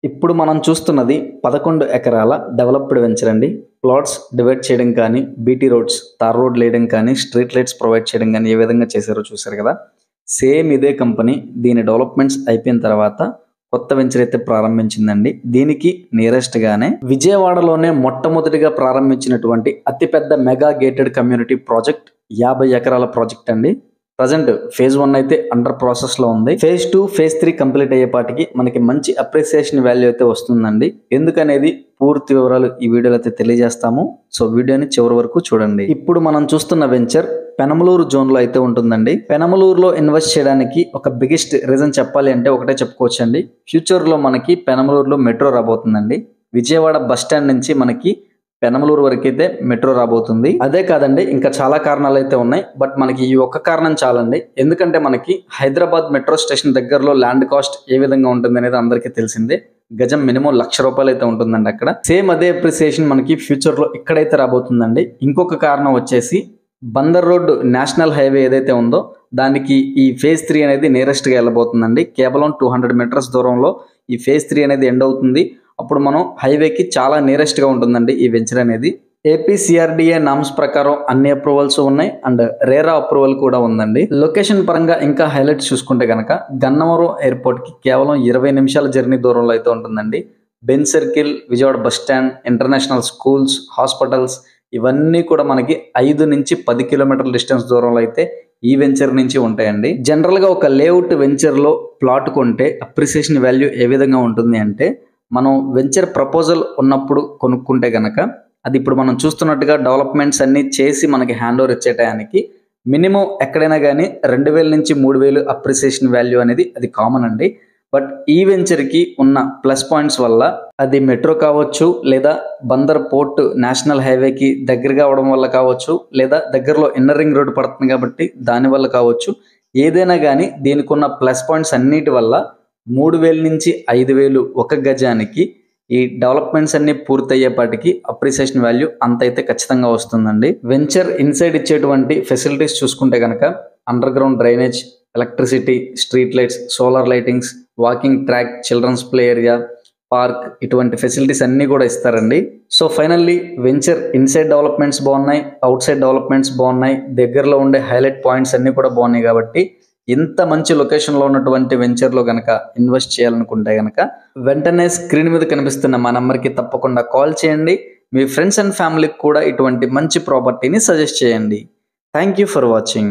ఇప్పుడు మనం చూస్తున్నది 11 ఎకరాల డెవలప్డ్ వెంచర్ అండి. ప్లాట్స్ డివైడ్ చేయడం కానీ, బీటీ రోడ్స్, తార్ రోడ్లేయడం కానీ, స్ట్రీట్ లైట్స్ ప్రొవైడ్ చేయడం గానీ, ఏ విధంగా చేశారో చూశారు కదా! సేమ్ ఇదే కంపెనీ దీని డెవలప్‌మెంట్స్ అయిపోయిన తర్వాత కొత్త వెంచర్ అయితే ప్రారంభించిందండి. దీనికి నియరెస్ట్‌గానే విజయవాడలోనే మొట్టమొదటిగా ప్రారంభించినటువంటి అతిపెద్ద మెగా గేటెడ్ కమ్యూనిటీ ప్రాజెక్ట్ 50 ఎకరాల ప్రాజెక్ట్ అండి. ప్రెజెంట్ ఫేజ్ 1 అయితే అండర్ ప్రాసెస్‌లో ఉంది. ఫేజ్ 2, ఫేజ్ 3 కంప్లీట్ అయ్యేపాటికి మనకి మంచి అప్రిసియేషన్ వాల్యూ అయితే వస్తుందండి. ఎందుకనేది పూర్తి వివరాలు ఈ వీడియోలో అయితే తెలియజేస్తాము. సో వీడియోని చివరి వరకు చూడండి. ఇప్పుడు మనం చూస్తున్న వెంచర్ పెనమలూరు జోన్‌లో అయితే ఉంటుందండి. పెనమలూరులో ఇన్వెస్ట్ చేయడానికి ఒక బిగ్గెస్ట్ రీజన్ చెప్పాలి అంటే ఒకటే చెప్పుకోవచ్చండి. ఫ్యూచర్‌లో మనకి పెనమలూరులో మెట్రో రాబోతుందండి. విజయవాడ బస్ స్టాండ్ నుంచి మనకి పెనమలూరు వరకైతే మెట్రో రాబోతుంది. అదే కాదండి, ఇంకా చాలా కారణాలు అయితే ఉన్నాయి. బట్ మనకి ఈ ఒక్క కారణం చాలండి. ఎందుకంటే మనకి హైదరాబాద్ మెట్రో స్టేషన్ దగ్గరలో ల్యాండ్ కాస్ట్ ఏ విధంగా ఉంటుంది అనేది అందరికీ తెలిసిందే. గజం మినిమం ₹1,00,000 అయితే ఉంటుందండి అక్కడ. సేమ్ అదే అప్రిసియేషన్ మనకి ఫ్యూచర్ లో ఇక్కడైతే రాబోతుందండి. ఇంకొక కారణం వచ్చేసి బందర్ రోడ్ నేషనల్ హైవే ఏదైతే ఉందో దానికి ఈ ఫేజ్ 3 అనేది నియరెస్ట్ గా వెళ్ళబోతుందండి. కేవలం 200 మీటర్స్ దూరంలో ఈ ఫేజ్ 3 అనేది ఎండ్ అవుతుంది. అప్పుడు మనం హైవేకి చాలా నియరెస్ట్ గా ఉంటుందండి ఈ వెంచర్ అనేది. ఏపీసీఆర్డీఏ నామ్స్ ప్రకారం అన్ని అప్రూవల్స్ ఉన్నాయి అండ్ రేరా అప్రూవల్ కూడా ఉందండి. లొకేషన్ పరంగా ఇంకా హైలైట్స్ చూసుకుంటే కనుక గన్నవరం ఎయిర్పోర్ట్ కి కేవలం 20 నిమిషాల జర్నీ దూరంలో అయితే ఉంటుందండి. Ben circle, Vijayawada bus stand, international schools, hospitals ఇవన్నీ కూడా మనకి 5 నుంచి 10 కిలోమీటర్ల డిస్టెన్స్ దూరంలో అయితే ఈ వెంచర్ నుంచి ఉంటాయండి. జనరల్ గా ఒక లేఅవుట్ వెంచర్ లో ప్లాట్ కొంటే అప్రిసియేషన్ వాల్యూ ఏ విధంగా ఉంటుంది అంటే మనం వెంచర్ ప్రపోజల్ ఉన్నప్పుడు కొనుక్కుంటే గనక అది ఇప్పుడు మనం చూస్తున్నట్టుగా డెవలప్మెంట్స్ అన్ని చేసి మనకి హ్యాండ్ ఓవర్ ఇచ్చే టయానికి మినిమం ఎక్కడైనా కానీ 2,000 నుంచి 3,000 అప్రిసియేషన్ వాల్యూ అనేది అది కామన్ అండి. బట్ ఈ వెంచర్కి ఉన్న ప్లస్ పాయింట్స్ వల్ల అది మెట్రో కావచ్చు, లేదా బందర్ పోర్ట్ నేషనల్ హైవేకి దగ్గరగా అవడం వల్ల కావచ్చు, లేదా దగ్గరలో ఇన్నర్ రింగ్ రోడ్ పడుతుంది కాబట్టి దానివల్ల కావచ్చు, ఏదైనా కానీ దీనికి ఉన్న ప్లస్ పాయింట్స్ అన్నిటి వల్ల 3,000 నుంచి 5,000 ఒక గజానికి ఈ డెవలప్మెంట్స్ అన్ని పూర్తయ్యేపాటికి అప్రిసియేషన్ వాల్యూ అంత అయితే ఖచ్చితంగా వస్తుందండి. వెంచర్ ఇన్సైడ్ ఇచ్చేటువంటి ఫెసిలిటీస్ చూసుకుంటే కనుక underground drainage, electricity, street lights, solar lightings, walking track, children's play area, park ఇటువంటి ఫెసిలిటీస్ అన్నీ కూడా ఇస్తారండి. So finally venture inside developments బాగున్నాయి, అవుట్ సైడ్ డెవలప్మెంట్స్ బాగున్నాయి, దగ్గరలో ఉండే హైలైట్ పాయింట్స్ అన్నీ కూడా బాగున్నాయి. కాబట్టి ఇంత మంచి లొకేషన్లో ఉన్నటువంటి వెంచర్లో కనుక ఇన్వెస్ట్ చేయాలనుకుంటే కనుక వెంటనే స్క్రీన్ మీద కనిపిస్తున్న మా నెంబర్కి తప్పకుండా కాల్ చేయండి. మీ ఫ్రెండ్స్ అండ్ ఫ్యామిలీకి కూడా ఇటువంటి మంచి ప్రాపర్టీని సజెస్ట్ చేయండి. Thank you for watching.